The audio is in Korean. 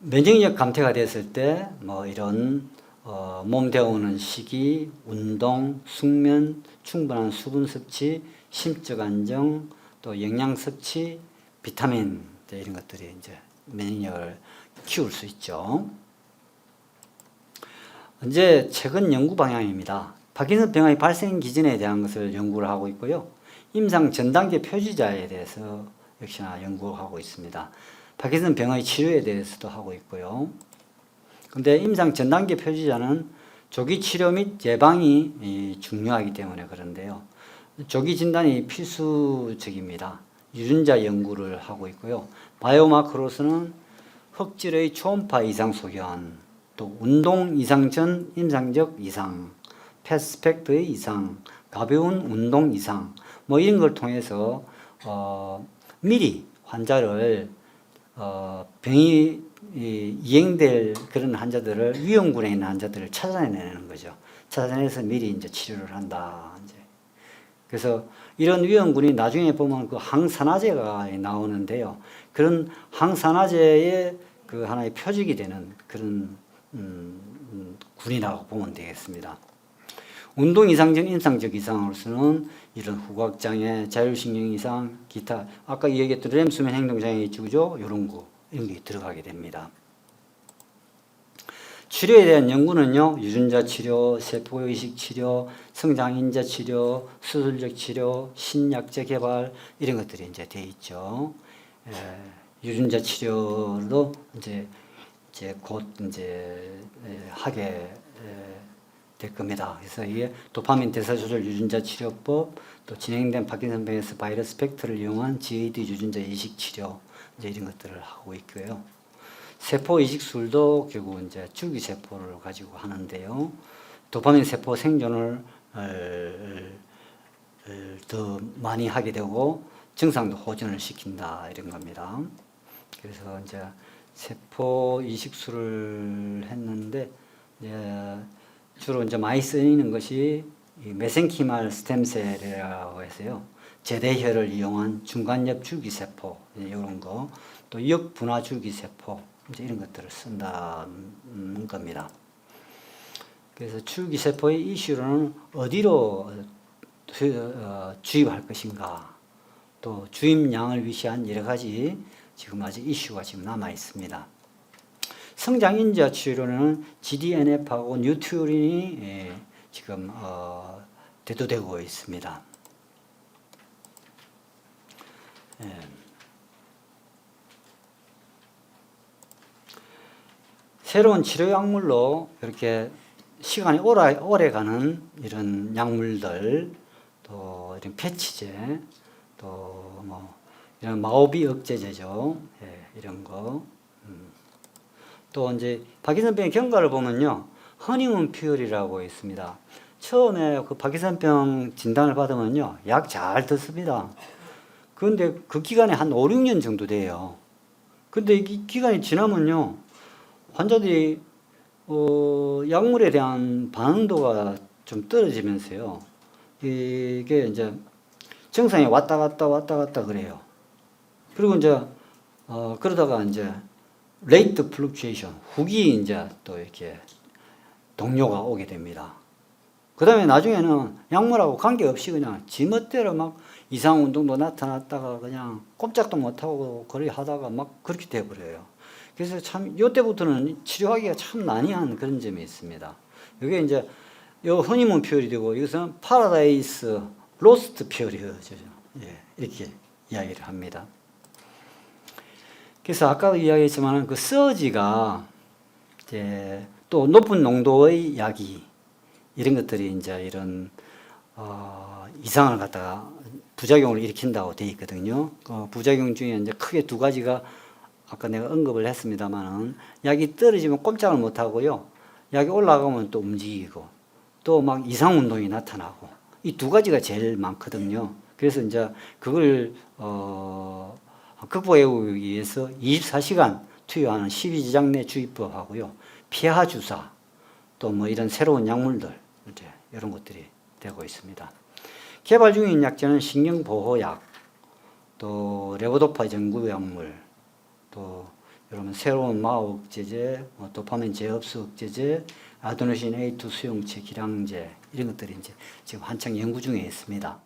면역력 감퇴가 됐을 때 뭐 이런 몸 데우는 시기, 운동, 숙면, 충분한 수분 섭취, 심적 안정, 또 영양 섭취, 비타민 이런 것들이 이제 면역력을 키울 수 있죠. 이제 최근 연구 방향입니다. 파킨슨 병의 발생 기전에 대한 것을 연구를 하고 있고요. 임상 전 단계 표지자에 대해서 역시나 연구하고 있습니다. 파킨슨 병의 치료에 대해서도 하고 있고요. 근데 임상 전 단계 표지자는 조기 치료 및 예방이 중요하기 때문에 그런데요. 조기 진단이 필수적입니다. 유전자 연구를 하고 있고요. 바이오마크로서는 흑질의 초음파 이상 소견, 또 운동 이상 전 임상적 이상, 패스펙트의 이상, 가벼운 운동 이상, 뭐 이런 걸 통해서 미리 환자를 병이 이행될 그런 환자들을 위험군에 있는 환자들을 찾아내는 거죠. 찾아내서 미리 이제 치료를 한다. 이제. 그래서 이런 위험군이 나중에 보면 그 항산화제가 나오는데요. 그런 항산화제의 그 하나의 표적이 되는 그런 군이라고 보면 되겠습니다. 운동 이상적 임상적 이상으로서는 이런 후각장애, 자율신경 이상, 기타 아까 얘기했던 렘 수면 행동장애 있죠, 그죠? 이런 게 들어가게 됩니다. 치료에 대한 연구는요, 유전자 치료, 세포이식 치료, 성장인자 치료, 수술적 치료, 신약제 개발 이런 것들이 이제 돼 있죠. 유전자 치료도 이제 곧 이제 하게 될 겁니다. 그래서 이게 도파민 대사조절 유전자 치료법, 또 진행된 파킨슨병에서 바이러스 벡터를 이용한 GAD 유전자 이식 치료 이제 이런 것들을 하고 있고요. 세포 이식술도 결국 이제 줄기 세포를 가지고 하는데요. 도파민 세포 생존을 더 많이 하게 되고 증상도 호전을 시킨다 이런 겁니다. 그래서 이제 세포 이식술을 했는데 주로 이제 많이 쓰이는 것이 메센키말 스템셀이라고 해서요. 제대혈을 이용한 중간엽 줄기세포 이런 거, 또 역분화 줄기세포 이제 이런 것들을 쓴다는 겁니다. 그래서 줄기세포의 이슈로는 어디로 주입할 것인가, 또 주입량을 위시한 여러 가지 지금 아직 이슈가 지금 남아 있습니다. 성장인자 치료는 GDNF하고 뉴트린이 지금 대두되고 있습니다. 새로운 치료 약물로 이렇게 시간이 오래 가는 이런 약물들, 또 이런 패치제, 또 뭐 이런 마오비 억제제죠. 이런 거. 또 이제 파킨슨병의 경과를 보면요, 허니문 퓨얼이라고 있습니다. 처음에 그 파킨슨병 진단을 받으면요, 약 잘 듣습니다. 그런데 그 기간이 한 5, 6년 정도 돼요. 근데 이 기간이 지나면요, 환자들이 약물에 대한 반응도가 좀 떨어지면서요, 이게 이제 증상이 왔다 갔다 그래요. 그리고 이제 그러다가 이제 레이트 플럭추에이션, 후기 이제 또 이렇게 동료가 오게 됩니다. 그 다음에 나중에는 약물하고 관계없이 그냥 지멋대로 막 이상 운동도 나타났다가 그냥 꼼짝도 못하고 거리 하다가 막 그렇게 돼버려요. 그래서 참 이때부터는 치료하기가 참 난해한 그런 점이 있습니다. 이게 이제 요 허니문 퓨얼이 되고 이것은 파라다이스 로스트 퓨얼이죠. 이렇게 이야기를 합니다. 그래서 아까도 이야기했지만 그 서지가 이제 또 높은 농도의 약이 이런 것들이 이제 이런 이상을 갖다가 부작용을 일으킨다고 되어 있거든요. 부작용 중에 이제 크게 두 가지가 아까 내가 언급을 했습니다만은 약이 떨어지면 꼼짝을 못 하고요. 약이 올라가면 또 움직이고 또 막 이상 운동이 나타나고 이 두 가지가 제일 많거든요. 그래서 이제 그걸 극복하기 위해서 24시간 투여하는 12지장 내 주입법하고요. 피하 주사, 또 뭐 이런 새로운 약물들, 이제 이런 것들이 되고 있습니다. 개발 중인 약제는 신경보호약, 또 레보도파 전구약물, 또 여러분 새로운 마오 억제제, 도파민 재흡수 억제제, 아데노신 A2 수용체, 기량제 이런 것들이 이제 지금 한창 연구 중에 있습니다.